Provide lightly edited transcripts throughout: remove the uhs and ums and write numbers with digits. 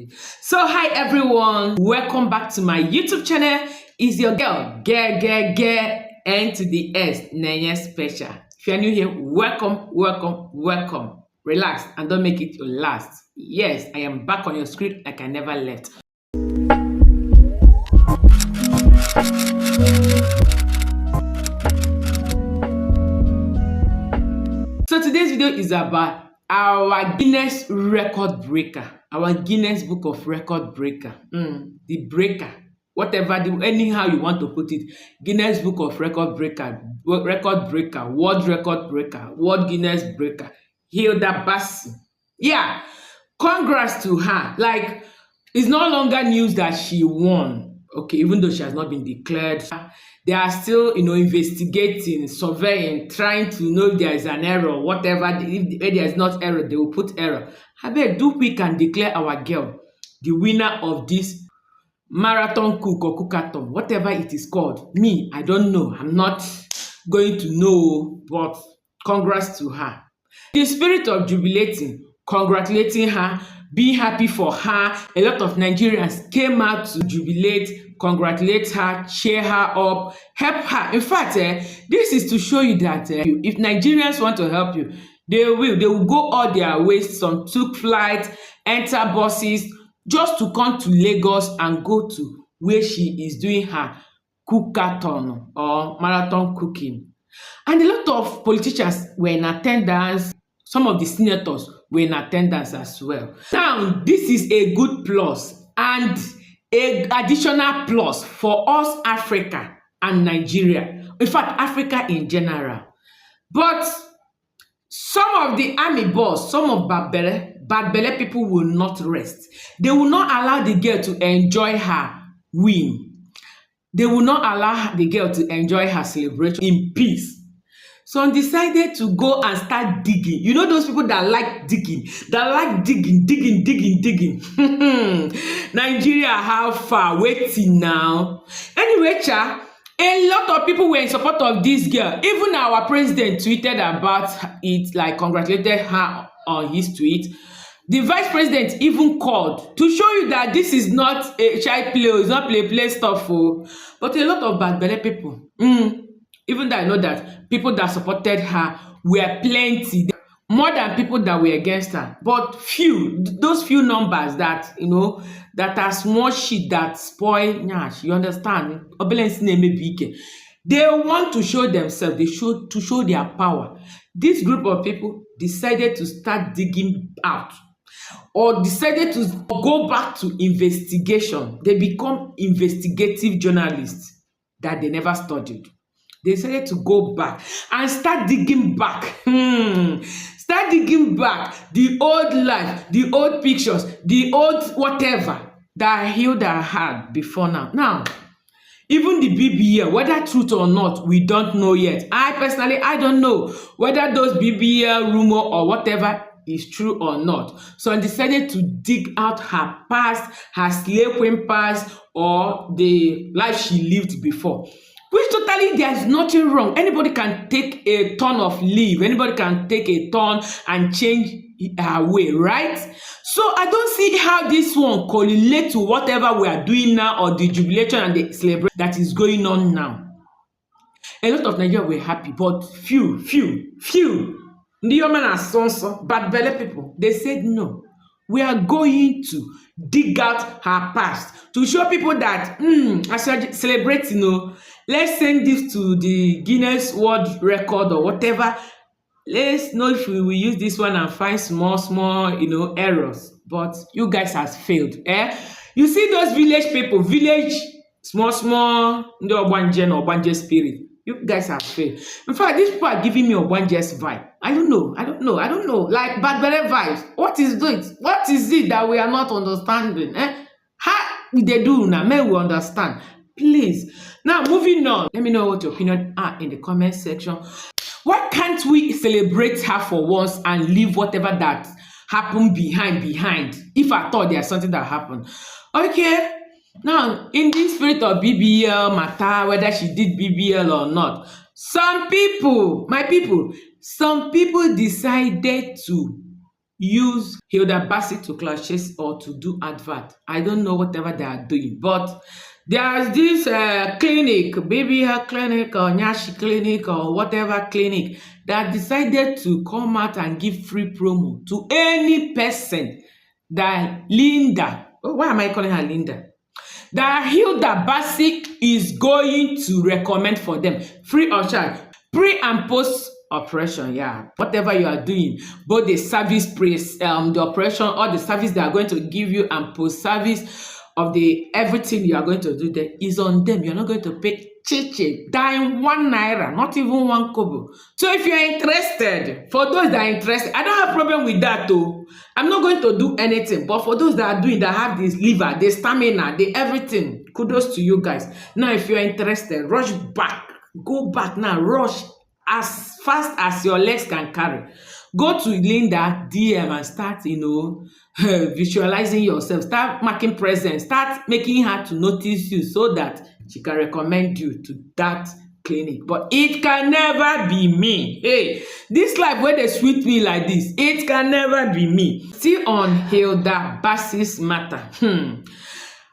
So hi everyone, welcome back to my YouTube channel. It's your girl, N to the S, Nenya Special. If you're new here, welcome. Relax and don't make it your last. Yes, I am back on your screen like I never left. So today's video is about our Guinness record breaker. Our Guinness Book of Record breaker. The breaker. Anyhow you want to put it. Guinness Book of Record breaker. World record breaker. World Guinness breaker. Hilda Baci. Yeah. Congrats to her. Like, it's no longer news that she won. Okay, even though she has not been declared. They are still, investigating, surveying, trying to know if there is an error, whatever. If there is not error, they will put error. Abeg, do quick and declare our girl the winner of this marathon cook or cookathon, whatever it is called. Me, I don't know. I'm not going to know, but congrats to her. The spirit of jubilating, congratulating her, being happy for her. A lot of Nigerians came out to jubilate, congratulate her, cheer her up, help her. In fact, this is to show you that if Nigerians want to help you, they will go all their ways. Some took flight, enter buses, just to come to Lagos and go to where she is doing her cookathon or marathon cooking. And a lot of politicians were in attendance. Some of the senators were in attendance as well. Now, this is a good plus and an additional plus for us, Africa and Nigeria. In fact, Africa in general. But some of the army boss, some of bad belle people will not rest. They will not allow the girl to enjoy her win. They will not allow the girl to enjoy her celebration in peace. So I decided to go and start digging. You know those people that like digging, digging. Nigeria, how far? Waiting now. Anyway, a lot of people were in support of this girl. Even our president tweeted about it, like congratulated her on his tweet. The vice president even called to show you that this is not a child play, it's not play stuff. But a lot of bad belly people, even though I know that people that supported her were plenty, more than people that were against her. But those few numbers that, that are small shit that spoil, you understand? They want to show themselves, to show their power. This group of people decided to start digging out or decided to go back to investigation. They become investigative journalists that they never studied. They decided to go back and start digging back. Start digging back the old life, the old pictures, the old whatever that Hilda had before now. Now, even the BBL, whether truth or not, we don't know yet. I don't know whether those BBL rumor or whatever is true or not. So I decided to dig out her past, her slave queen past, or the life she lived before. Which totally, there's nothing wrong. Anybody can take a turn of leave. Anybody can take a turn and change her way, right? So I don't see how this one correlates to whatever we are doing now or the jubilation and the celebration that is going on now. A lot of Nigerians were happy, but few. The women are so bad belly people. They said no. We are going to dig out her past to show people that as we celebrate, let's send this to the Guinness World Record or whatever. Let's know if we will use this one and find small, errors. But you guys has failed. You see those village people, small, the Obanje spirit. You guys have failed. In fact, these people are giving me Obanje's vibe. I don't know. Like bad belly vibes. What is it? What is it that we are not understanding? How they do now? May we understand? Please. Now, moving on. Let me know what your opinion are in the comment section. Why can't we celebrate her for once and leave whatever that happened behind? If I thought there's something that happened. Okay. Now, in the spirit of BBL matter, whether she did BBL or not, some people decided to use Hilda Baci to class chase or to do advert. I don't know whatever they are doing, but there's this clinic, baby hair clinic or nyashi clinic or whatever clinic that decided to come out and give free promo to any person that Linda, oh, why am I calling her Linda? That Hilda Baci is going to recommend for them free of charge, pre and post operation. Yeah, whatever you are doing, both the service the operation or the service they are going to give you and post service of the everything you are going to do there is on them. You're not going to pay chichi, dime 1 naira, not even 1 kobo. So if you're interested, for those that are interested, I don't have problem with that though. I'm not going to do anything, but for those that are doing, that have this liver, the stamina, the everything, kudos to you guys. Now if you're interested, rush back, go back now, rush as fast as your legs can carry. Go to Linda DM and start, visualizing yourself. Start marking presence. Start making her to notice you so that she can recommend you to that clinic. But it can never be me. Hey, this life where they sweet me like this, it can never be me. Still on Hilda Baci's matter.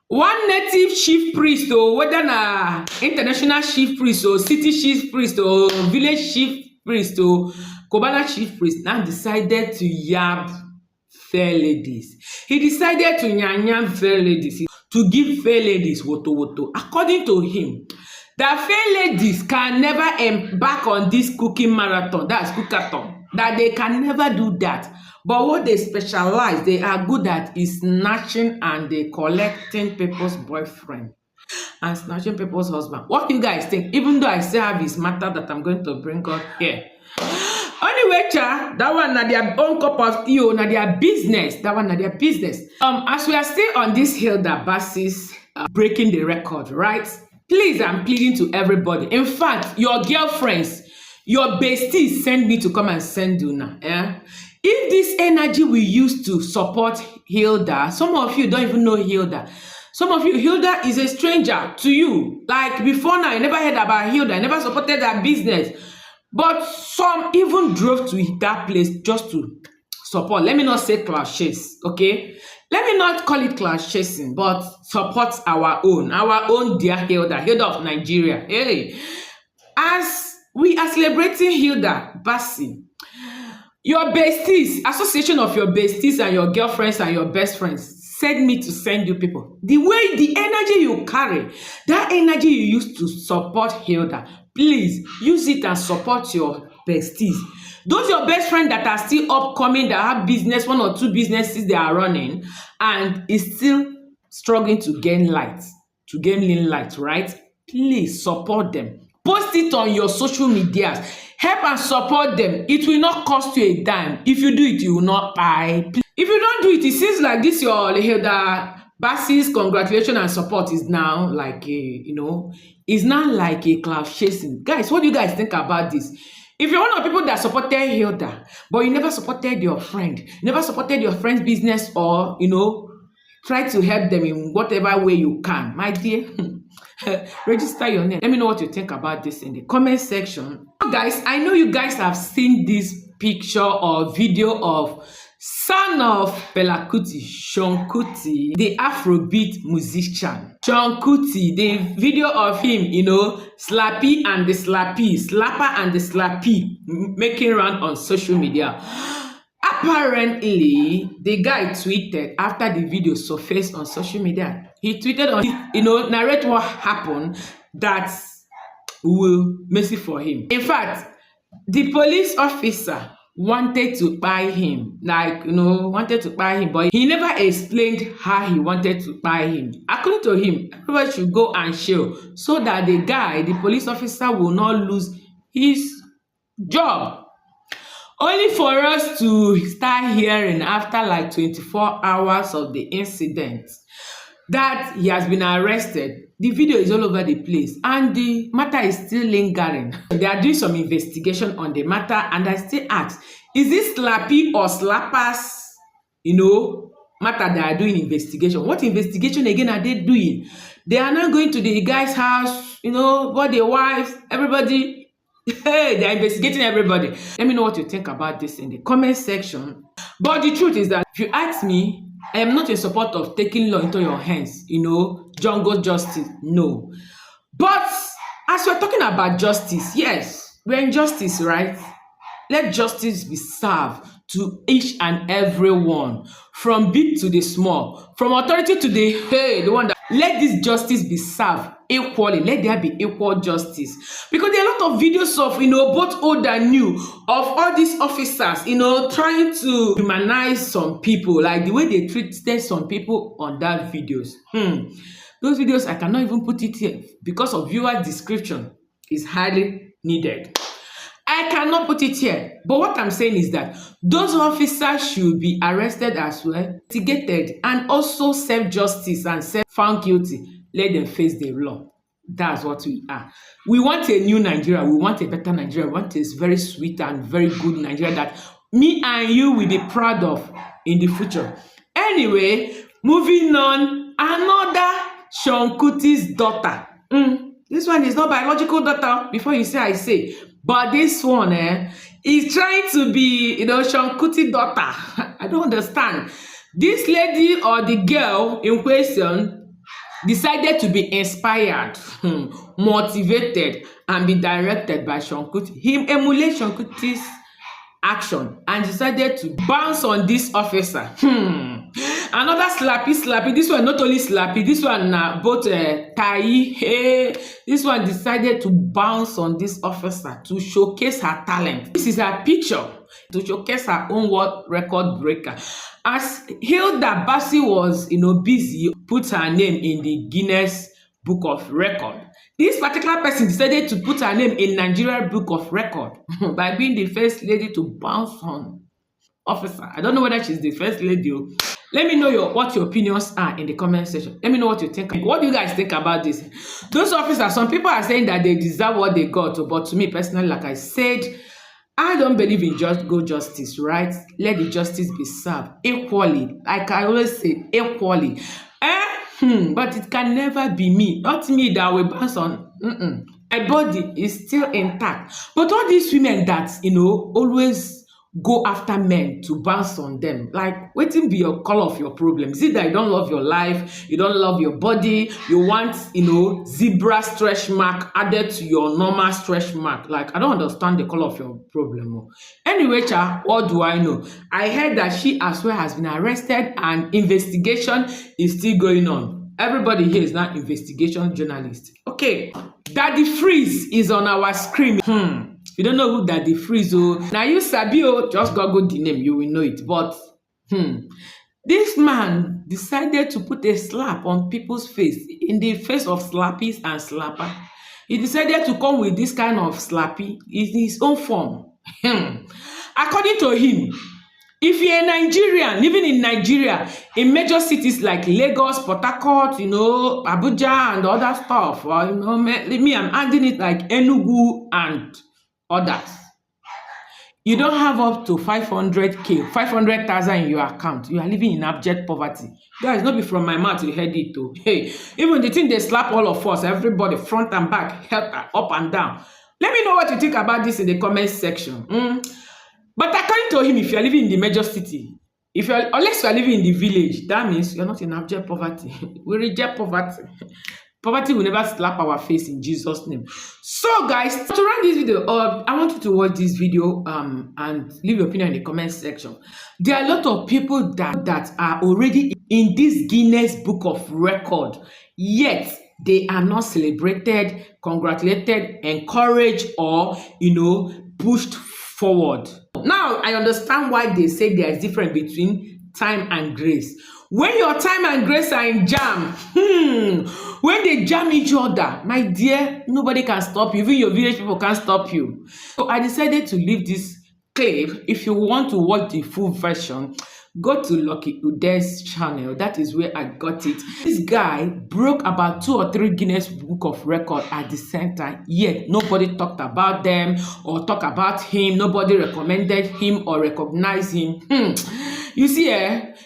One native chief priest, or whether na international chief priest, or city chief priest, or village chief priest, or Kobana chief priest, now decided to yab fair ladies. He decided to nyanyam fair ladies, to give fair ladies woto. According to him, that fair ladies can never embark on this cooking marathon, that's cookathon, that they can never do that. But what they specialize, they are good at is snatching and they collecting people's boyfriend and snatching people's husband. What do you guys think? Even though I still have his matter that I'm going to bring up here. Anyway, that one na their own cup of tea, na their business. That one na their business. As we are still on this Hilda Baci's breaking the record, right? Please, I'm pleading to everybody. In fact, your girlfriends, your besties send me to come and send you now. Yeah? If this energy we use to support Hilda, some of you don't even know Hilda. Some of you, Hilda is a stranger to you. Like before now, you never heard about Hilda, you never supported her business. But some even drove to that place just to support. Let me not say class chase, okay? Let me not call it class chasing, but support our own dear Hilda of Nigeria. Hey, as we are celebrating Hilda Baci, your besties, association of your besties and your girlfriends and your best friends, send me to send you people. The energy you carry, that energy you use to support Hilda, please use it and support your besties. Those your best friends that are still upcoming, that have business, 1 or 2 businesses they are running, and is still struggling to gain light, to gain light, right? Please support them. Post it on your social medias. Help and support them. It will not cost you a dime. If you do it, you will not buy. If you don't do it, it seems like this your Hilda Baci's congratulations and support is now like is now like a cloud chasing. Guys, what do you guys think about this? If you're one of the people that supported Hilda, but you never supported your friend, you never supported your friend's business, or try to help them in whatever way you can, my dear, register your name. Let me know what you think about this in the comment section. Guys, I know you guys have seen this picture or video of son of Fela Kuti, Seun Kuti, the Afrobeat musician. Seun Kuti, the video of him, Slappy and the Slappy, Slapper and the Slappy, making round on social media. Apparently, the guy tweeted after the video surfaced on social media. He tweeted on, narrate what happened, that will mercy for him. In fact, the police officer wanted to buy him, but he never explained how he wanted to buy him. According to him, everybody should go and show so that the police officer will not lose his job. Only for us to start hearing after like 24 hours of the incident that he has been arrested. The video is all over the place and the matter is still lingering. They are doing some investigation on the matter, and I still ask, is this Slappy or Slappers, matter they are doing investigation? What investigation again are they doing? They are not going to the guy's house, but the wives, everybody Hey, they're investigating everybody. Let me know what you think about this in the comment section. But the truth is that if you ask me, I am not in support of taking law into your hands, jungle justice. No. But as we're talking about justice, yes, we're in justice, right? Let justice be served to each and every one, from big to the small, from authority to the one that let this justice be served equally. Let there be equal justice. Because there are a lot of videos of both old and new, of all these officers, trying to humanize some people, like the way they treated some people on that videos. Those videos, I cannot even put it here because of viewer description is highly needed. I cannot put it here. But what I'm saying is that those officers should be arrested as well, investigated, and also serve justice and found guilty. Let them face the law. That's what we are. We want a new Nigeria. We want a better Nigeria. We want a very sweet and very good Nigeria that me and you will be proud of in the future. Anyway, moving on, another Seun Kuti's daughter. This one is not biological daughter, before you say I say. But this one is trying to be, Seun Kuti daughter. I don't understand. This lady or the girl in question decided to be inspired, motivated, and be directed by Seun Kuti. He emulated Seun Kuti's action and decided to bounce on this officer. Another slappy. This one not only slappy, this one both tie. Hey, this one decided to bounce on this officer to showcase her talent. This is her picture to showcase her own world record breaker. As Hilda Baci was, busy, put her name in the Guinness Book of Record. This particular person decided to put her name in Nigeria Book of Record by being the first lady to bounce on officer. I don't know whether she's the first lady. Let me know what your opinions are in the comment section. Let me know what you think. What do you guys think about this? Those officers, some people are saying that they deserve what they got, but to me personally, like I said, I don't believe in justice, right? Let the justice be served equally. Like I always say, equally. But it can never be me. Not me that will bounce on. My body is still intact. But all these women that, always go after men to bounce on them, like, wetin be your color of your problem? Is it that you don't love your life, you don't love your body, you want zebra stretch mark added to your normal stretch mark? Like, I don't understand the color of your problem. Anyway, what do I know? I heard that she as well has been arrested and investigation is still going on. Everybody here is now investigation journalist. Okay, Daddy Freeze is on our screen. You don't know who Daddy Freeze is. Now you sabi, just Google the name, you will know it. But this man decided to put a slap on people's face, in the face of slappies and slapper. He decided to come with this kind of slappy in his own form. According to him, if you're a Nigerian, living in Nigeria, in major cities like Lagos, Port Harcourt, Abuja and other stuff, or, me, I'm adding it like Enugu and others, you don't have up to 500,000, 500,000 in your account. You are living in abject poverty. Guys, not be from my mouth, you heard it too. Hey, even the thing they slap all of us, everybody, front and back, up and down. Let me know what you think about this in the comment section. But according to him, if you are living in the major city, unless you are living in the village, that means you're not in abject poverty. We reject poverty. Poverty will never slap our face in Jesus' name. So guys, to run this video up, I want you to watch this video and leave your opinion in the comment section. There are a lot of people that are already in this Guinness Book of Record, yet they are not celebrated, congratulated, encouraged, or pushed forward. Now I understand why they say there is difference between time and grace. When your time and grace are in jam, when they jam each other, my dear, nobody can stop you. Even your village people can't stop you. So I decided to leave this clip. If you want to watch the full version, go to Lucky Ude's channel. That is where I got it. This guy broke about 2 or 3 Guinness Book of Record at the same time, yet nobody talked about them or talk about him. Nobody recommended him or recognized him. You see,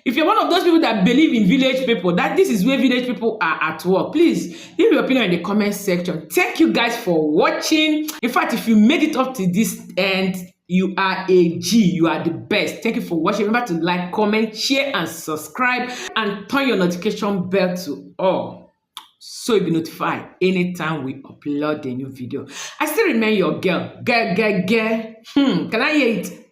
if you're one of those people that believe in village people, that this is where village people are at work, please leave your opinion in the comment section. Thank you guys for watching. In fact, if you made it up to this end, you are a G. You are the best. Thank you for watching. Remember to like, comment, share, and subscribe, and turn your notification bell to all, so you'll be notified anytime we upload a new video. I still remain your girl. Can I hear it?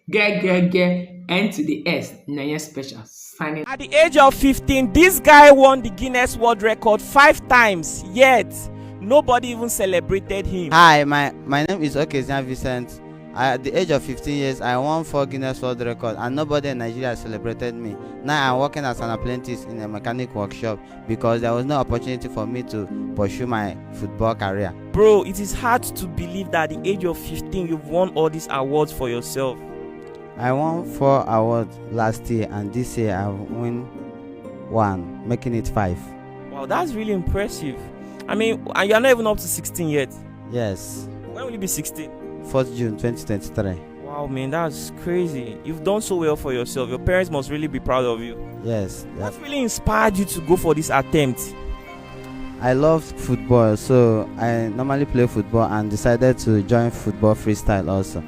N to the S. Nanya Special. Signing. At the age of 15, this guy won the Guinness World Record 5 times, yet nobody even celebrated him. Hi, my name is Seun Vincent. At the age of 15 years, I won 4 Guinness World Records and nobody in Nigeria celebrated me. Now I'm working as an apprentice in a mechanic workshop because there was no opportunity for me to pursue my football career. Bro, it is hard to believe that at the age of 15 you've won all these awards for yourself. I won 4 awards last year and this year I've won 1, making it 5. Wow, that's really impressive. I mean, and you're not even up to 16 yet. Yes. When will you be 16? 4th June 2023. Wow, man, that's crazy. You've done so well for yourself. Your parents must really be proud of you. Yes. What really inspired you to go for this attempt? I love football, so I normally play football and decided to join football freestyle also.